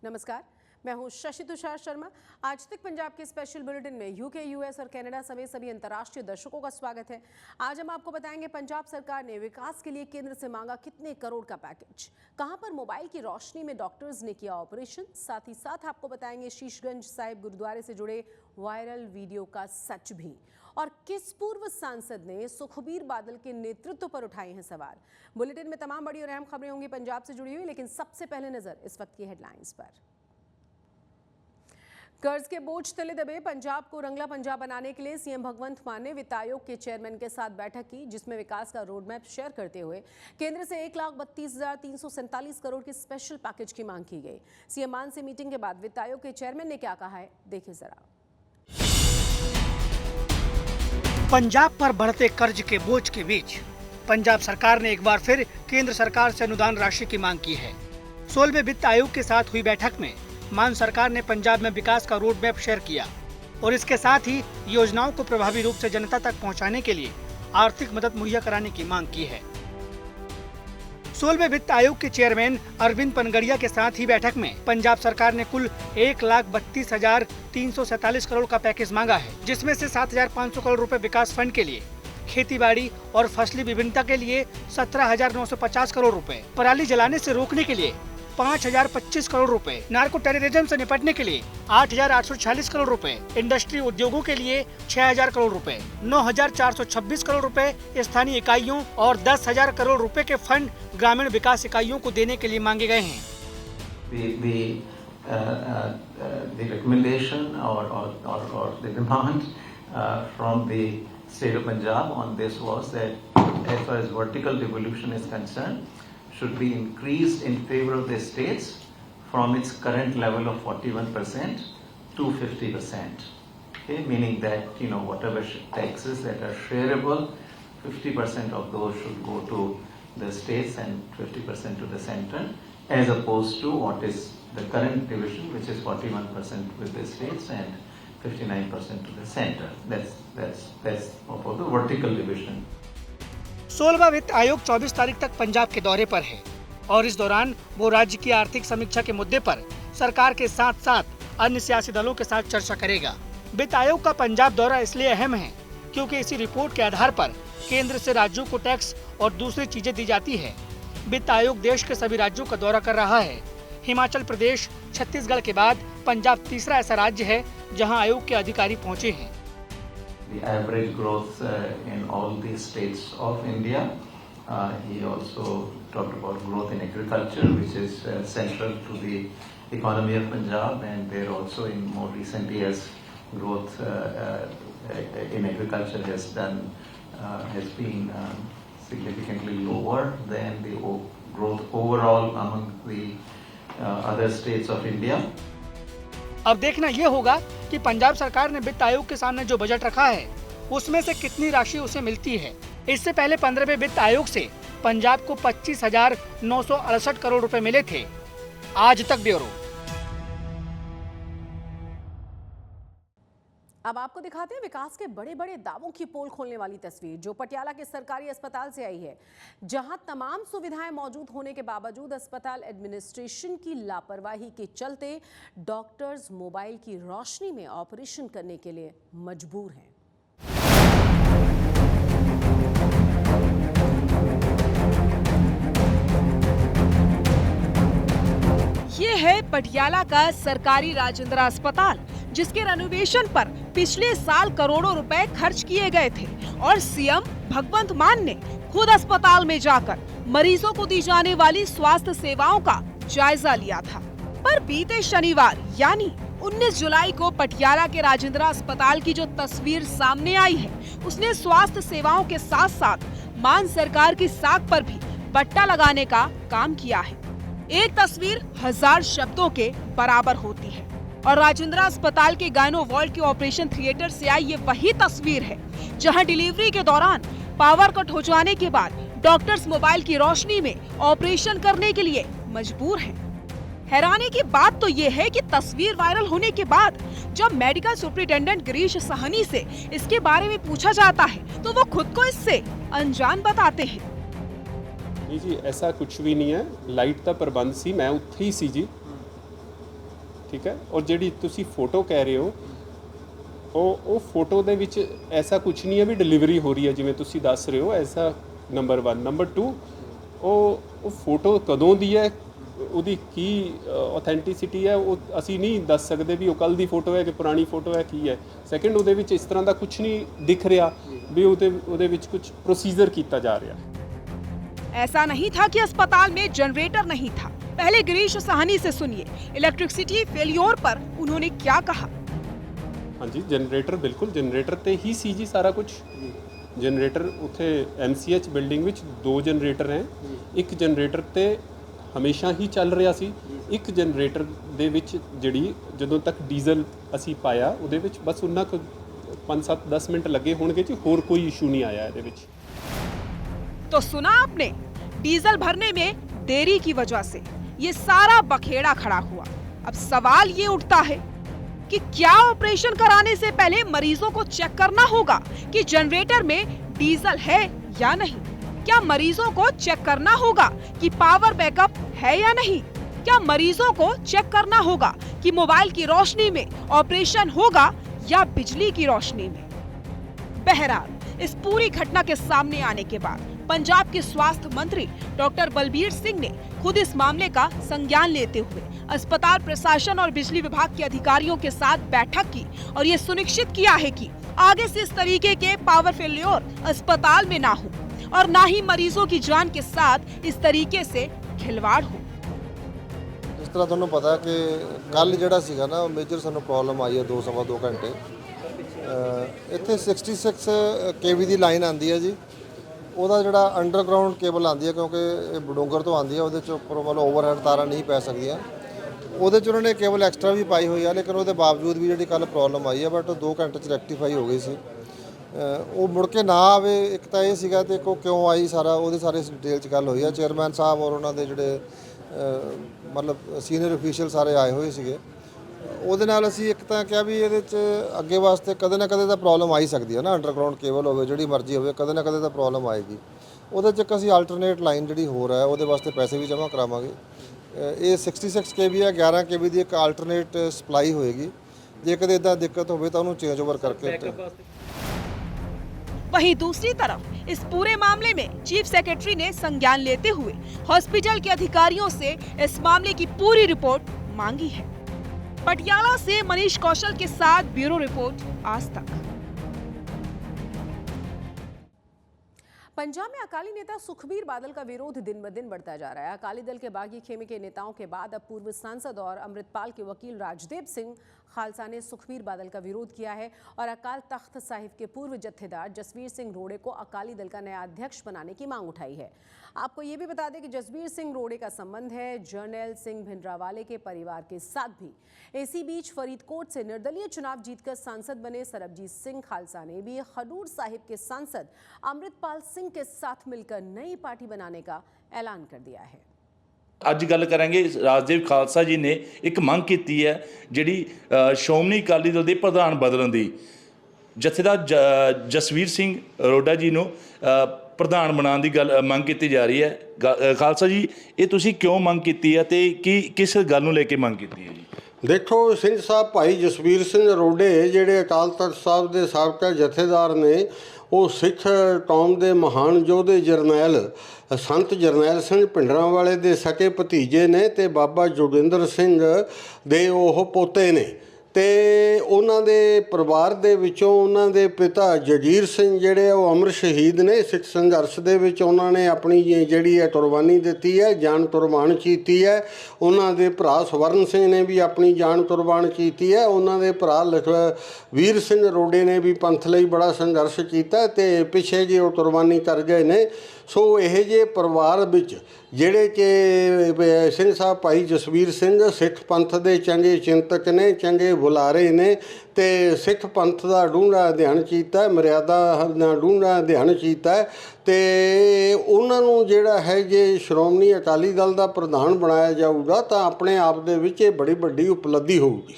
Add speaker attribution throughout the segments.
Speaker 1: नमस्कार, मैं हूं शशि तुषार शर्मा। आज तक पंजाब के स्पेशल बुलेटिन में यूके, यूएस और कनाडा समेत सभी अंतर्राष्ट्रीय दर्शकों का स्वागत है। आज हम आपको बताएंगे पंजाब सरकार ने विकास के लिए केंद्र से मांगा कितने करोड़ का पैकेज, कहां पर मोबाइल की रोशनी में डॉक्टर्स ने किया ऑपरेशन। साथ ही साथ आपको बताएंगे शीशगंज साहिब गुरुद्वारे से जुड़े वायरल वीडियो का सच भी, और किस पूर्व सांसद ने सुखबीर बादल के नेतृत्व पर उठाए हैं सवाल। बुलेटिन में तमाम बड़ी और अहम खबरें होंगी पंजाब से जुड़ी हुई, लेकिन सबसे पहले नजर इस वक्त की हेडलाइंस पर। कर्ज के बोझ तले दबे पंजाब को रंगला पंजाब बनाने के लिए सीएम भगवंत मान ने वित्त आयोग के चेयरमैन के साथ बैठक की, जिसमें विकास का रोड मैप शेयर करते हुए केंद्र से 1,32,347 करोड़ के स्पेशल पैकेज की मांग की गई। सीएम मान से मीटिंग के बाद वित्त आयोग के चेयरमैन ने क्या कहा है, देखिए जरा।
Speaker 2: पंजाब पर बढ़ते कर्ज के बोझ के बीच पंजाब सरकार ने एक बार फिर केंद्र सरकार से अनुदान राशि की मांग की है। 16वें वित्त आयोग के साथ हुई बैठक में मान सरकार ने पंजाब में विकास का रोड मैप शेयर किया और इसके साथ ही योजनाओं को प्रभावी रूप से जनता तक पहुंचाने के लिए आर्थिक मदद मुहैया कराने की मांग की है। 16वें वित्त आयोग के चेयरमैन अरविंद पनगड़िया के साथ ही बैठक में पंजाब सरकार ने कुल 1,32,347 करोड़ का पैकेज मांगा है, जिसमें से 7,500 करोड़ रुपए विकास फंड के लिए, खेतीबाड़ी और फसली विभिन्नता के लिए 17,950 करोड़ रुपए, पराली जलाने से रोकने के लिए 5,025 करोड़ रुपए, नार्को टेररिज्म से निपटने के लिए 8,846 करोड़ रुपए, इंडस्ट्री उद्योगों के लिए 6,000 करोड़ रुपए, 9,426 करोड़ रुपए स्थानीय इकाइयों और 10,000 करोड़ रुपए के फंड ग्रामीण विकास इकाइयों को देने के लिए मांगे गए हैं।
Speaker 3: The recommendation or the demand from the state of Punjab on this was that as far as vertical devolution is concerned, should be increased in favor of the states from its current level of 41% to 50%. Okay, meaning that whatever taxes that are shareable, 50% of those should go to the states and 50% to the center, as opposed to what is the current division, which is 41% with the states and 59% to the center. That's for the vertical division.
Speaker 2: 16वां वित्त आयोग 24 तारीख तक पंजाब के दौरे पर है और इस दौरान वो राज्य की आर्थिक समीक्षा के मुद्दे पर सरकार के साथ साथ अन्य सियासी दलों के साथ चर्चा करेगा। वित्त आयोग का पंजाब दौरा इसलिए अहम है क्योंकि इसी रिपोर्ट के आधार पर केंद्र से राज्यों को टैक्स और दूसरी चीजें दी जाती है। वित्त आयोग देश के सभी राज्यों का दौरा कर रहा है। हिमाचल प्रदेश, छत्तीसगढ़ के बाद पंजाब तीसरा ऐसा राज्य है जहां आयोग के अधिकारी पहुंचे हैं।
Speaker 3: The average growth in all the states of India. He also talked about growth in agriculture, which is central to the economy of Punjab, and there also in more recent years, growth in agriculture has been significantly lower than the growth overall among the other states of India.
Speaker 2: अब देखना ये होगा कि पंजाब सरकार ने वित्त आयोग के सामने जो बजट रखा है उसमें से कितनी राशि उसे मिलती है। इससे पहले 15वें वित्त आयोग से पंजाब को 25,968 करोड़ रुपए मिले थे। आज तक ब्यूरो।
Speaker 1: अब आपको दिखाते हैं विकास के बड़े बड़े दावों की पोल खोलने वाली तस्वीर, जो पटियाला के सरकारी अस्पताल से आई है, जहां तमाम सुविधाएं मौजूद होने के बावजूद अस्पताल एडमिनिस्ट्रेशन की लापरवाही के चलते डॉक्टर्स मोबाइल की रोशनी में ऑपरेशन करने के लिए मजबूर हैं।
Speaker 4: ये है पटियाला का सरकारी राजेंद्र अस्पताल, जिसके रेनोवेशन पर पिछले साल करोड़ों रुपए खर्च किए गए थे और सीएम भगवंत मान ने खुद अस्पताल में जाकर मरीजों को दी जाने वाली स्वास्थ्य सेवाओं का जायजा लिया था। पर बीते शनिवार यानी 19 जुलाई को पटियाला के राजेंद्र अस्पताल की जो तस्वीर सामने आई है, उसने स्वास्थ्य सेवाओं के साथ साथ मान सरकार की साख पर भी पट्टा लगाने का काम किया है। एक तस्वीर 1000 शब्दों के बराबर होती है और राजेंद्र अस्पताल के गायनो वार्ड के ऑपरेशन थिएटर से आई ये वही तस्वीर है जहां डिलीवरी के दौरान पावर कट हो जाने के बाद डॉक्टर्स मोबाइल की रोशनी में ऑपरेशन करने के लिए मजबूर हैं। हैरानी की बात तो ये है कि तस्वीर वायरल होने के बाद जब मेडिकल सुपरिटेंडेंट गिरीश सहनी से इसके बारे में पूछा जाता है तो वो खुद को इससे अनजान बताते हैं।
Speaker 5: नहीं जी, ऐसा कुछ भी नहीं है। लाइट का प्रबंध सी, मैं उत्थे ही सी जी, ਠੀਕ ਹੈ। ਔਰ ਜਿਹੜੀ ਤੁਸੀਂ ਫੋਟੋ ਕਹਿ ਰਹੇ ਹੋ ਉਹ ਫੋਟੋ ਦੇ ਵਿੱਚ ਐਸਾ ਕੁਝ ਨਹੀਂ ਹੈ ਵੀ ਡਿਲੀਵਰੀ ਹੋ ਰਹੀ ਹੈ ਜਿਵੇਂ ਤੁਸੀਂ ਦੱਸ ਰਹੇ ਹੋ, ਐਸਾ ਨੰਬਰ 1। ਨੰਬਰ 2 ਉਹ ਫੋਟੋ ਕਦੋਂ ਦੀ ਹੈ, ਉਹਦੀ ਕੀ ਆਥੈਂਟਿਸਿਟੀ ਹੈ, ਉਹ ਅਸੀਂ ਨਹੀਂ ਦੱਸ ਸਕਦੇ ਵੀ ਉਹ ਕੱਲ ਦੀ ਫੋਟੋ ਹੈ ਕਿ ਪੁਰਾਣੀ ਫੋਟੋ ਹੈ, ਕੀ ਹੈ। ਸੈਕੰਡ, ਉਹਦੇ ਵਿੱਚ ਇਸ ਤਰ੍ਹਾਂ ਦਾ ਕੁਝ ਨਹੀਂ ਦਿਖ ਰਿਹਾ ਵੀ ਉਹਦੇ ਵਿੱਚ ਕੁਝ प्रोसीजर किया जा रहा।
Speaker 4: ऐसा नहीं था कि अस्पताल में जनरेटर नहीं था। पहले गिरीश साहनी से सुनिए इलेक्ट्रिसिटी फेलियर पर उन्होंने क्या कहा।
Speaker 5: हाँ जी, जनरेटर बिल्कुल जनरेटर ते ही सी जी सारा कुछ। जनरेटर उत्थे MCH बिल्डिंग विच 2 जनरेटर हैं। एक जनरेटर ते हमेशा ही चल रहा सी, एक जनरेटर दे विच जिहड़ी जदों तक डीजल असी पाया उहदे विच बस उन्ना 5-7-10 मिनट लगे होणगे जी, होर कोई इशू नहीं आया इहदे विच।
Speaker 4: तो सुना आपने, डीजल भरने में देरी की वजह से ये सारा बखेड़ा खड़ा हुआ। अब सवाल ये उठता है कि क्या ऑपरेशन कराने से पहले मरीजों को चेक करना होगा कि जनरेटर में डीजल है या नहीं? क्या मरीजों को चेक करना होगा कि पावर बैकअप है या नहीं? क्या मरीजों को चेक करना होगा कि मोबाइल की रोशनी में ऑपरेशन होगा या बिजली की रोशनी में? बहरहाल, इस पूरी घटना के सामने आने के बाद पंजाब के स्वास्थ्य मंत्री डॉक्टर बलबीर सिंह ने खुद इस मामले का संज्ञान लेते हुए अस्पताल प्रशासन और बिजली विभाग के अधिकारियों के साथ बैठक की और ये सुनिश्चित किया है कि आगे से इस तरीके के पावर फेलियर अस्पताल में ना हो और ना ही मरीजों की जान के साथ इस तरीके से खिलवाड़ हो।
Speaker 6: जिस तरह तुहानूं पता है कि कल जिहड़ा सीगा ना मेजर सानूं प्रॉब्लम आई है 2-2.5 घंटे ਇੱਥੇ 66 kV ਦੀ ਲਾਈਨ ਆਂਦੀ ਹੈ ਜੀ। ਉਹਦਾ ਜਿਹੜਾ ਅੰਡਰਗਰਾਉਂਡ ਕੇਬਲ ਆਂਦੀ ਹੈ ਕਿਉਂਕਿ ਇਹ ਬਡੂੰਗਰ ਤੋਂ ਆਂਦੀ ਹੈ, ਉਹਦੇ ਚ ਉੱਪਰੋਂ ਮਤਲਬ ਓਵਰਹੈਡ ਤਾਰਾਂ ਨਹੀਂ ਪੈ ਸਕਦੀਆਂ। ਉਹਦੇ ਚ ਉਹਨਾਂ ਨੇ ਕੇਬਲ ਐਕਸਟਰਾ ਵੀ ਪਾਈ ਹੋਈ ਆ, ਲੇਕਿਨ ਉਹਦੇ ਬਾਵਜੂਦ ਵੀ ਜਿਹੜੀ ਕੱਲ ਪ੍ਰੋਬਲਮ ਆਈ ਹੈ ਬਟ 2 ਘੰਟੇ ਚ ਰੈਕਟੀਫਾਈ ਹੋ ਗਈ ਸੀ। ਉਹ ਮੁੜ ਕੇ ਨਾ ਆਵੇ, ਇੱਕ ਤਾਂ ਇਹ ਸੀਗਾ ਤੇ ਕੋ ਕਿਉਂ ਆਈ ਸਾਰਾ ਉਹਦੇ ਸਾਰੇ ਡਿਟੇਲ ਚ ਗੱਲ ਹੋਈ ਆ। ਚੇਅਰਮੈਨ ਸਾਹਿਬ ਔਰ ਉਹਨਾਂ ਦੇ ਜਿਹੜੇ ਮਤਲਬ ਸੀਨੀਅਰ ਅਫੀਸ਼ੀਅਲ ਸਾਰੇ ਆਏ ਹੋਏ ਸੀਗੇ। ਉਹਦੇ ਨਾਲ ਅਸੀਂ ਇੱਕ ਤਾਂ ਕਿਹਾ ਵੀ ਇਹਦੇ 'ਚ ਅੱਗੇ ਵਾਸਤੇ ਕਦੇ ਨਾ ਕਦੇ ਤਾਂ ਪ੍ਰੋਬਲਮ ਆ ਹੀ ਸਕਦੀ ਹੈ ਨਾ, ਅੰਡਰਗਰਾਉਂਡ ਕੇਬਲ ਹੋਵੇ ਜਿਹੜੀ ਮਰਜ਼ੀ ਹੋਵੇ, ਕਦੇ ਨਾ ਕਦੇ ਤਾਂ ਪ੍ਰੋਬਲਮ ਆਏਗੀ। ਉਹਦੇ 'ਚ ਅਸੀਂ ਆਲਟਰਨੇਟ ਲਾਈਨ ਜਿਹੜੀ ਹੋਰ ਹੈ ਉਹਦੇ ਵਾਸਤੇ ਪੈਸੇ ਵੀ ਜਮ੍ਹਾਂ ਕਰਾਵਾਂਗੇ। ਇਹ 66 kV ਹੈ, 11 kV ਦੀ ਇੱਕ ਆਲਟਰਨੇਟ ਸਪਲਾਈ ਹੋਏਗੀ। ਜੇ ਕਦੇ ਇਦਾਂ ਦਿੱਕਤ ਹੋਵੇ ਤਾਂ ਉਹਨੂੰ ਚੇਂਜ ਓਵਰ ਕਰਕੇ।
Speaker 4: वहीं दूसरी तरफ इस पूरे मामले में चीफ सेक्रेटरी ने संज्ञान लेते हुए हॉस्पिटल के अधिकारियों से इस मामले की पूरी रिपोर्ट मांगी है। पटियाला से मनीष कौशल के साथ ब्यूरो रिपोर्ट आज तक।
Speaker 1: पंजाब में अकाली नेता सुखबीर बादल का विरोध दिन ब दिन बढ़ता जा रहा है। अकाली दल के बागी खेमे के नेताओं के बाद अब पूर्व सांसद और अमृतपाल के वकील राजदेव सिंह खालसा ने सुखबीर बादल का विरोध किया है और अकाल तख्त साहिब के पूर्व जत्थेदार जसवीर सिंह रोड़े को अकाली दल का नया अध्यक्ष बनाने की मांग उठाई है। आपको ये भी बता दें कि जसवीर सिंह रोड़े का संबंध है जर्नैल सिंह भिंडरावाले के परिवार के साथ भी। इसी बीच फरीदकोट से निर्दलीय चुनाव जीतकर सांसद बने सरबजीत सिंह खालसा ने भी खडूर साहिब के सांसद अमृतपाल सिंह के साथ मिलकर नई पार्टी बनाने का ऐलान कर दिया है।
Speaker 7: ਅੱਜ ਗੱਲ ਕਰਾਂਗੇ ਰਾਜਦੇਵ ਖਾਲਸਾ ਜੀ ਨੇ ਇੱਕ ਮੰਗ ਕੀਤੀ ਹੈ ਜਿਹੜੀ ਸ਼੍ਰੋਮਣੀ ਅਕਾਲੀ ਦਲ ਦੇ ਪ੍ਰਧਾਨ ਬਦਲਣ ਦੀ। ਜਥੇਦਾਰ ਜਸਵੀਰ ਸਿੰਘ ਰੋਡਾ ਜੀ ਨੂੰ ਪ੍ਰਧਾਨ ਬਣਾਉਣ ਦੀ ਗੱਲ ਮੰਗ ਕੀਤੀ ਜਾ ਰਹੀ ਹੈ। ਖਾਲਸਾ ਜੀ, ਇਹ ਤੁਸੀਂ ਕਿਉਂ ਮੰਗ ਕੀਤੀ ਹੈ ਤੇ ਕਿਸ ਗੱਲ ਨੂੰ ਲੈ ਕੇ ਮੰਗ ਕੀਤੀ ਹੈ ਜੀ?
Speaker 8: ਦੇਖੋ, ਸਿੰਘ ਸਾਹਿਬ ਭਾਈ ਜਸਵੀਰ ਸਿੰਘ ਰੋਡੇ ਜਿਹੜੇ ਅਕਾਲ ਤਖਤ ਸਾਹਿਬ ਦੇ ਸਾਬਕਾ ਜਥੇਦਾਰ ਨੇ, ਉਹ ਸਿੱਖ ਕੌਮ ਦੇ ਮਹਾਨ ਯੋਧੇ ਜਰਨੈਲ ਸੰਤ ਜਰਨੈਲ ਸਿੰਘ ਭਿੰਡਰਾਂਵਾਲੇ ਦੇ ਸਕੇ ਭਤੀਜੇ ਨੇ ਤੇ ਬਾਬਾ ਜੋਗਿੰਦਰ ਸਿੰਘ ਦੇ ਉਹ ਪੋਤੇ ਨੇ। ਤੇ ਉਹਨਾਂ ਦੇ ਪਰਿਵਾਰ ਦੇ ਵਿੱਚੋਂ ਉਹਨਾਂ ਦੇ ਪਿਤਾ ਜਗੀਰ ਸਿੰਘ ਜਿਹੜੇ ਉਹ ਅਮਰ ਸ਼ਹੀਦ ਨੇ ਸਿੱਖ ਸੰਘਰਸ਼ ਦੇ ਵਿੱਚ। ਉਹਨਾਂ ਨੇ ਆਪਣੀ ਜਿਹੜੀ ਹੈ ਕੁਰਬਾਨੀ ਦਿੱਤੀ ਹੈ, ਜਾਨ ਕੁਰਬਾਨ ਕੀਤੀ ਹੈ। ਉਹਨਾਂ ਦੇ ਭਰਾ ਸਵਰਨ ਸਿੰਘ ਨੇ ਵੀ ਆਪਣੀ ਜਾਨ ਕੁਰਬਾਨ ਕੀਤੀ ਹੈ। ਉਹਨਾਂ ਦੇ ਭਰਾ ਵੀਰ ਸਿੰਘ ਰੋਡੇ ਨੇ ਵੀ ਪੰਥ ਲਈ ਬੜਾ ਸੰਘਰਸ਼ ਕੀਤਾ ਤੇ ਪਿੱਛੇ ਜੇ ਉਹ ਕੁਰਬਾਨੀ ਕਰ ਗਏ ਨੇ। ਸੋ ਇਹ ਜਿਹੇ ਪਰਿਵਾਰ ਵਿੱਚ ਜਿਹੜੇ ਕਿ ਸਿੰਘ ਸਾਹਿਬ ਭਾਈ ਜਸਵੀਰ ਸਿੰਘ ਸਿੱਖ ਪੰਥ ਦੇ ਚੰਗੇ ਚਿੰਤਕ ਨੇ, ਚੰਗੇ ਬੁਲਾਰੇ ਨੇ ਤੇ ਸਿੱਖ ਪੰਥ ਦਾ ਡੂੰਘਾ ਅਧਿਐਨ ਕੀਤਾ, ਮਰਿਆਦਾ ਦਾ ਡੂੰਘਾ ਅਧਿਐਨ ਕੀਤਾ ਤੇ ਉਹਨਾਂ ਨੂੰ ਜਿਹੜਾ ਹੈ ਜੇ ਸ਼੍ਰੋਮਣੀ ਅਕਾਲੀ ਦਲ ਦਾ ਪ੍ਰਧਾਨ ਬਣਾਇਆ ਜਾਊਗਾ ਤਾਂ ਆਪਣੇ ਆਪ ਦੇ ਵਿੱਚ ਇਹ ਬੜੀ ਵੱਡੀ ਉਪਲਬਧੀ ਹੋਊਗੀ।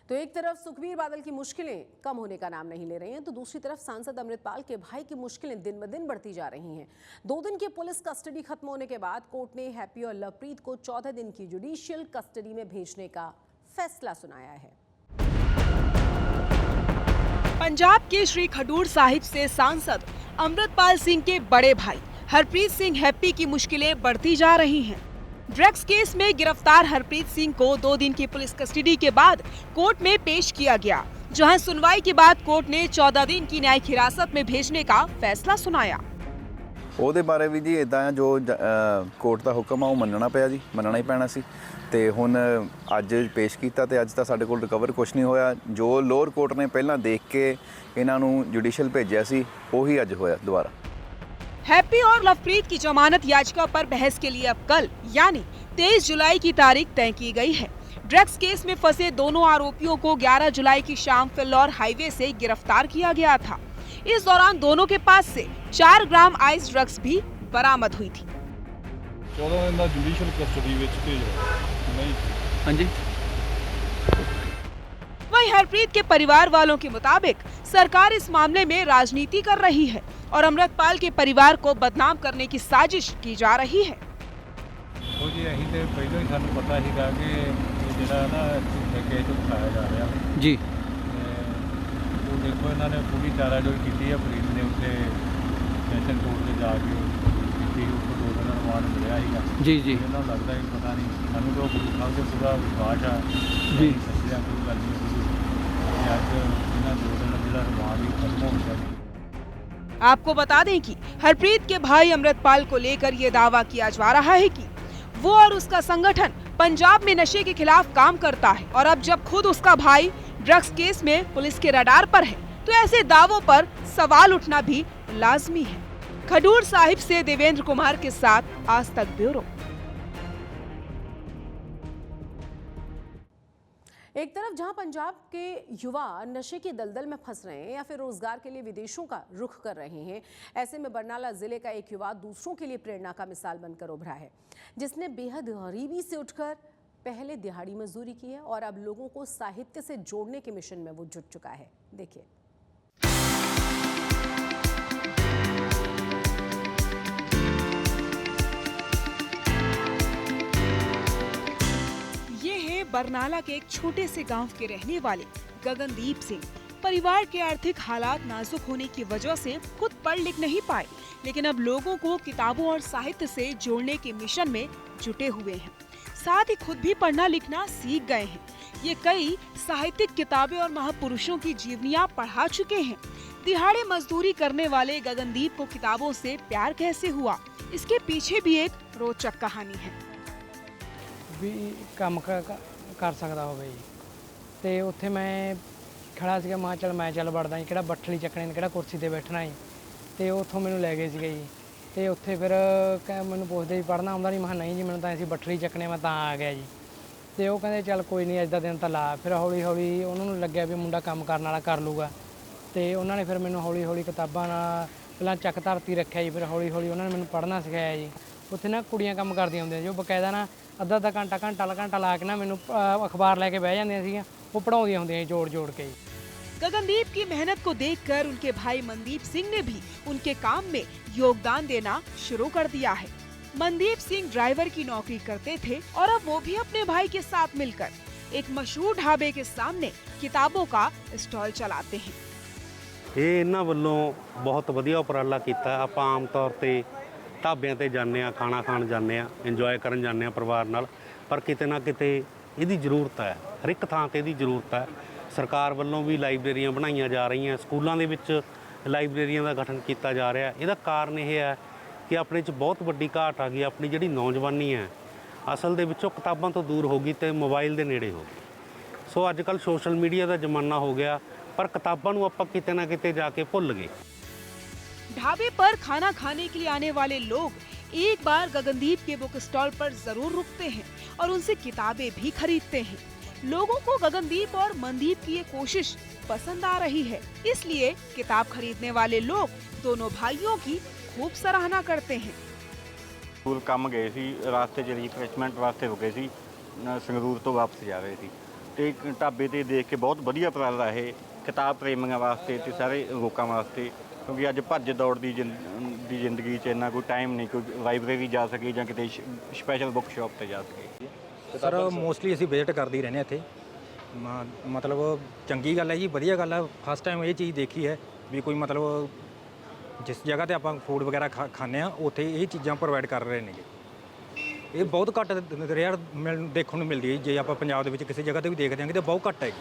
Speaker 1: तो एक तरफ सुखबीर बादल की मुश्किलें कम होने का नाम नहीं ले रही हैं, तो दूसरी तरफ सांसद अमृतपाल के भाई की मुश्किलें दिन ब दिन बढ़ती जा रही हैं। 2 दिन की पुलिस कस्टडी खत्म होने के बाद कोर्ट ने हैप्पी और लवप्रीत को 14 दिन की जुडिशियल कस्टडी में भेजने का फैसला सुनाया है।
Speaker 4: पंजाब के श्री खडूर साहिब से सांसद अमृतपाल सिंह के बड़े भाई हरप्रीत सिंह हैप्पी की मुश्किलें बढ़ती जा रही हैं। ड्रग्स केस में गिरफ्तार हरप्रीत सिंह को 2 दिन की पुलिस कस्टडी के बाद कोर्ट में पेश किया गया, जहां सुनवाई के बाद कोर्ट ने 14 दिन की न्यायिक हिरासत में भेजने का फैसला सुनाया।
Speaker 9: ਉਹਦੇ ਬਾਰੇ ਵੀ ਜੀ ਇਦਾਂ ਜੋ ਕੋਰਟ ਦਾ ਹੁਕਮ ਆ ਉਹ ਮੰਨਣਾ ਪਿਆ ਜੀ, ਮੰਨਣਾ ਹੀ ਪੈਣਾ ਸੀ ਤੇ ਹੁਣ ਅੱਜ ਪੇਸ਼ ਕੀਤਾ ਤੇ ਅੱਜ ਤਾਂ ਸਾਡੇ ਕੋਲ ਰਿਕਵਰ ਕੁਝ ਨਹੀਂ ਹੋਇਆ। ਜੋ ਲੋਅਰ ਕੋਰਟ ਨੇ ਪਹਿਲਾਂ ਦੇਖ ਕੇ ਇਹਨਾਂ ਨੂੰ ਜੁਡੀਸ਼ੀਅਲ ਭੇਜਿਆ ਸੀ ਉਹੀ ਅੱਜ ਹੋਇਆ ਦੁਬਾਰਾ।
Speaker 4: हैप्पी और लवप्रीत की जमानत याचिका पर बहस के लिए अब कल यानी 23 जुलाई की तारीख तय की गई है। ड्रग्स केस में फंसे दोनों आरोपियों को 11 जुलाई की शाम फिल्लौर हाईवे से गिरफ्तार किया गया था। इस दौरान दोनों के पास से 4 ग्राम आइस ड्रग्स भी बरामद हुई थी।
Speaker 10: 14 दिन ਦਾ ਜੁਡੀਸ਼ੀਅਲ ਕਸਟਡੀ ਵਿੱਚ ਭੇਜਣਾ ਨਹੀਂ। ਹਾਂਜੀ।
Speaker 4: वहीं हरप्रीत के परिवार वालों के मुताबिक सरकार इस मामले में राजनीति कर रही है और अमृतपाल के परिवार को बदनाम करने की साजिश की जा रही है।
Speaker 10: ਉਹ ਜੀ ਅਸੀਂ ਤੇ ਪਹਿਲਾਂ ਹੀ ਸਾਨੂੰ ਪਤਾ ਸੀਗਾ ਕਿ ਇਹ ਜਿਹੜਾ ਨਾ ਕੇਸ ਉਠਾਇਆ ਜਾ ਰਿਹਾ
Speaker 11: ਜੀ।
Speaker 10: ਉਹ ਦੇਖੋ ਇਹਨਾਂ ਨੇ ਪੂਰੀ ਚਾਰਾਜੋਈ ਕੀਤੀ ਹੈ। ਪੁਲਿਸ ਨੇ ਉੱਤੇ ਸੈਸ਼ਨ ਕੋਰਟ ਤੇ ਜਾ ਕੇ ਕੀਤੀ, ਉਸ ਤੋਂ 2 ਦਿਨ ਰਿਮਾਂਡ ਮਿਲਿਆ ਸੀਗਾ
Speaker 11: ਜੀ ਜੀ।
Speaker 10: ਇਹਨਾਂ ਨੂੰ ਲੱਗਦਾ ਕਿ ਪਤਾ ਨਹੀਂ, ਸਾਨੂੰ ਤਾਂ ਗੁਰੂ ਸਾਹਿਬ ਤੇ ਪੂਰਾ ਵਿਸ਼ਵਾਸ ਆ
Speaker 11: ਜੀ।
Speaker 10: ਸੱਚਿਆ ਕੋਈ ਗੱਲ ਨਹੀਂ ਹੋਈ। ਅੱਜ ਇਹਨਾਂ 2 ਦਿਨ ਜਿਹੜਾ ਰਿਮਾਂਡ ਹੀ ਖਤਮ ਹੋ ਗਿਆ ਜੀ।
Speaker 4: आपको बता दें कि हरप्रीत के भाई अमृतपाल को लेकर ये दावा किया जा रहा है कि वो और उसका संगठन पंजाब में नशे के खिलाफ काम करता है और अब जब खुद उसका भाई ड्रग्स केस में पुलिस के रडार पर है तो ऐसे दावों पर सवाल उठना भी लाजमी है। खडूर साहिब से देवेंद्र कुमार के साथ आज तक ब्यूरो।
Speaker 1: एक तरफ जहां पंजाब के युवा नशे की दलदल में फंस रहे हैं या फिर रोजगार के लिए विदेशों का रुख कर रहे हैं, ऐसे में बरनाला जिले का एक युवा दूसरों के लिए प्रेरणा का मिसाल बनकर उभरा है, जिसने बेहद गरीबी से उठकर पहले दिहाड़ी मजदूरी की है और अब लोगों को साहित्य से जोड़ने के मिशन में वो जुट चुका है। देखिए।
Speaker 4: बरनाला के एक छोटे से गांव के रहने वाले गगनदीप सिंह परिवार के आर्थिक हालात नाजुक होने की वजह से खुद पढ़ लिख नहीं पाए, लेकिन अब लोगों को किताबों और साहित्य से जोड़ने के मिशन में जुटे हुए हैं। साथ ही खुद भी पढ़ना लिखना सीख गए हैं। ये कई साहित्यिक किताबें और महापुरुषों की जीवनियाँ पढ़ा चुके हैं। दिहाड़े मजदूरी करने वाले गगनदीप को किताबों से प्यार कैसे हुआ, इसके पीछे भी एक रोचक कहानी है।
Speaker 11: ਵੀ ਕੰਮ ਕਰ ਸਕਦਾ ਹੋਵੇ ਜੀ ਤੇ ਉੱਥੇ ਮੈਂ ਖੜਾ ਸੀਗਾ, ਮਾਂ ਚੱਲ ਵੜਦਾ ਜੀ, ਕਿਹੜਾ ਬੱਠਲੀ ਚੱਕਣੇ ਨੇ, ਕਿਹੜਾ ਕੁਰਸੀ ਤੇ ਬੈਠਣਾ ਜੀ। ਤੇ ਉੱਥੋਂ ਮੈਨੂੰ ਲੈ ਗਏ ਸੀਗੇ ਜੀ ਤੇ ਉੱਥੇ ਫਿਰ ਮੈਨੂੰ ਪੁੱਛਦੇ ਜੀ ਪੜ੍ਹਨਾ ਆਉਂਦਾ ਨਹੀਂ, ਮੈਂ ਕਿਹਾ ਨਹੀਂ ਜੀ ਮੈਨੂੰ ਤਾਂ ਅਸੀਂ ਬੱਠਲੀ ਚੱਕਣੇ, ਮੈਂ ਤਾਂ ਆ ਗਿਆ ਜੀ। ਤੇ ਉਹ ਕਹਿੰਦੇ ਚੱਲ ਕੋਈ ਨਹੀਂ ਅੱਜ ਦਾ ਦਿਨ ਤਾਂ ਲਾ। ਫਿਰ ਹੌਲੀ ਹੌਲੀ ਉਹਨਾਂ ਨੂੰ ਲੱਗਿਆ ਵੀ ਮੁੰਡਾ ਕੰਮ ਕਰਨ ਵਾਲਾ ਕਰ ਲੂਗਾ ਤੇ ਉਹਨਾਂ ਨੇ ਫਿਰ ਮੈਨੂੰ ਹੌਲੀ ਹੌਲੀ ਕਿਤਾਬਾਂ ਨਾਲ ਪਹਿਲਾਂ ਚੱਕ ਧਰਤੀ ਰੱਖਿਆ ਜੀ। ਫਿਰ ਹੌਲੀ ਹੌਲੀ ਉਹਨਾਂ ਨੇ ਮੈਨੂੰ ਪੜ੍ਹਨਾ ਸਿਖਾਇਆ ਜੀ। ਉੱਥੇ ਨਾ ਕੁੜੀਆਂ ਕੰਮ ਕਰਦੀਆਂ ਹੁੰਦੀਆਂ ਜੋ ਬਕਾਇਦਾ ਨਾ ਅੱਧਾ ਘੰਟਾ ਲਾ ਕੇ ਨਾ ਮੈਨੂੰ ਅਖਬਾਰ ਲੈ ਕੇ ਬਹਿ ਜਾਂਦੀਆਂ ਸੀਗੀਆਂ, ਉਹ ਪੜ੍ਹਾਉਂਦੀਆਂ ਹੁੰਦੀਆਂ जोड़ के।
Speaker 4: गगनदीप की मेहनत को देखकर उनके भाई मनदीप सिंह ने भी उनके काम में योगदान देना शुरू कर दिया है। मनदीप सिंह ड्राइवर की नौकरी करते थे और अब वो भी अपने भाई के साथ मिलकर एक मशहूर ढाबे के सामने किताबों का स्टॉल चलाते हैं।
Speaker 8: ਇਹ ਇਹਨਾਂ ਵੱਲੋਂ ਬਹੁਤ ਵਧੀਆ ਉਪਰਾਲਾ ਕੀਤਾ। ਆਪਾਂ ਆਮ ਤੌਰ ਤੇ ਢਾਬਿਆਂ ਤੇ ਜਾਂਦੇ ਆ, ਖਾਣਾ ਖਾਣ ਜਾਂਦੇ ਆ, ਇੰਜੋਏ ਕਰਨ ਜਾਂਦੇ ਆ ਪਰਿਵਾਰ ਨਾਲ, ਪਰ ਕਿਤੇ ਨਾ ਕਿਤੇ ਇਹਦੀ ਜ਼ਰੂਰਤ ਹੈ। ਹਰ ਇੱਕ ਥਾਂ ਤੇ ਇਹਦੀ ਜ਼ਰੂਰਤ ਹੈ। ਸਰਕਾਰ ਵੱਲੋਂ ਵੀ ਲਾਇਬ੍ਰੇਰੀਆਂ ਬਣਾਈਆਂ ਜਾ ਰਹੀਆਂ, ਸਕੂਲਾਂ ਦੇ ਵਿੱਚ ਲਾਇਬ੍ਰੇਰੀਆਂ ਦਾ ਗਠਨ ਕੀਤਾ ਜਾ ਰਿਹਾ। ਇਹਦਾ ਕਾਰਨ ਇਹ ਹੈ ਕਿ ਆਪਣੇ 'ਚ ਬਹੁਤ ਵੱਡੀ ਘਾਟ ਆ ਗਈ। ਆਪਣੀ ਜਿਹੜੀ ਨੌਜਵਾਨੀ ਹੈ ਅਸਲ ਦੇ ਵਿੱਚੋਂ ਕਿਤਾਬਾਂ ਤੋਂ ਦੂਰ ਹੋ ਗਈ ਤੇ ਮੋਬਾਈਲ ਦੇ ਨੇੜੇ ਹੋ ਗਈ। ਸੋ ਅੱਜ ਕੱਲ੍ਹ ਸੋਸ਼ਲ ਮੀਡੀਆ ਦਾ ਜ਼ਮਾਨਾ ਹੋ ਗਿਆ, पर किताबों को आप किते ना किते जाके भुल गए।
Speaker 4: ढाबे पर खाना खाने के लिए आने वाले लोग एक बार गगनदीप के बुक स्टॉल पर जरूर रुकते हैं और उनसे किताबें भी खरीदते हैं। लोगों को गगनदीप और मनदीप की ये कोशिश पसंद आ रही है, इसलिए किताब खरीदने वाले लोग दोनों भाइयों की खूब सराहना करते हैं।
Speaker 12: स्कूल काम गए सी, रास्ते च रिफ्रेशमेंट वास्ते रुके सी, संगरूर तो वापस जा रहे थे ਤੇ ਢਾਬੇ ਤੇ ਦੇਖ ਕੇ ਬਹੁਤ ਵਧੀਆ ਉਪਰਾਲਾ ਇਹ ਕਿਤਾਬ ਪ੍ਰੇਮੀਆਂ ਵਾਸਤੇ ਤੇ ਸਾਰੇ ਲੋਕਾਂ ਵਾਸਤੇ, ਕਿਉਂਕਿ ਅੱਜ ਭੱਜ ਦੌੜ ਦੀ ਜ਼ਿੰਦਗੀ 'ਚ ਇੰਨਾ ਕੋਈ ਟਾਈਮ ਨਹੀਂ ਕੋਈ ਲਾਇਬ੍ਰੇਰੀ ਜਾ ਸਕੇ ਜਾਂ ਕਿਤੇ ਸਪੈਸ਼ਲ ਬੁੱਕ ਸ਼ਾਪ ਤੇ ਜਾ ਸਕੇ।
Speaker 13: ਸਰ ਮੋਸਟਲੀ ਅਸੀਂ ਵਿਜ਼ਿਟ ਕਰਦੇ ਹੀ ਰਹਿੰਦੇ ਇੱਥੇ ਮਤਲਬ ਚੰਗੀ ਗੱਲ ਹੈ ਜੀ, ਵਧੀਆ ਗੱਲ ਹੈ। ਫਸਟ ਟਾਈਮ ਇਹ ਚੀਜ਼ ਦੇਖੀ ਹੈ ਵੀ ਕੋਈ ਮਤਲਬ ਜਿਸ ਜਗ੍ਹਾ ਤੇ ਆਪਾਂ ਫੂਡ ਵਗੈਰਾ ਖਾਂਦੇ ਆ ਉੱਥੇ ਇਹ ਚੀਜ਼ਾਂ ਪ੍ਰੋਵਾਈਡ ਕਰ ਰਹੇ ਨੇਗੇ। ਇਹ ਬਹੁਤ ਘੱਟ ਰੇਅਰ ਦੇਖਣ ਨੂੰ ਮਿਲਦੀ ਹੈ। ਜੇ ਆਪਾਂ ਪੰਜਾਬ ਦੇ ਵਿੱਚ ਕਿਸੇ ਜਗ੍ਹਾ ਤੇ ਵੀ ਦੇਖਦੇ ਹਾਂ ਤਾਂ ਬਹੁਤ ਘੱਟ ਹੈ।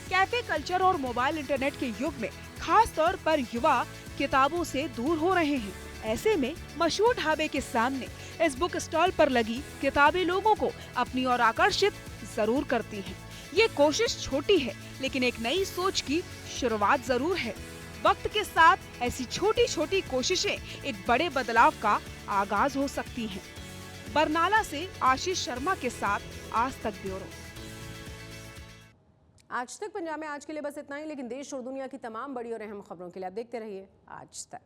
Speaker 4: कैफे कल्चर और मोबाइल इंटरनेट के युग में खास तौर पर युवा किताबों से दूर हो रहे हैं। ऐसे में मशहूर ढाबे के सामने इस बुक स्टॉल पर लगी किताबें लोगों को अपनी ओर आकर्षित जरूर करती हैं। ये कोशिश छोटी है लेकिन एक नई सोच की शुरुआत जरूर है। वक्त के साथ ऐसी छोटी छोटी कोशिशें एक बड़े बदलाव का आगाज हो सकती हैं। बरनाला से आशीष शर्मा के साथ आज तक ब्यूरो।
Speaker 1: आज तक पंजाब में आज के लिए बस इतना ही, लेकिन देश और दुनिया की तमाम बड़ी और अहम खबरों के लिए आप देखते रहिए आज तक।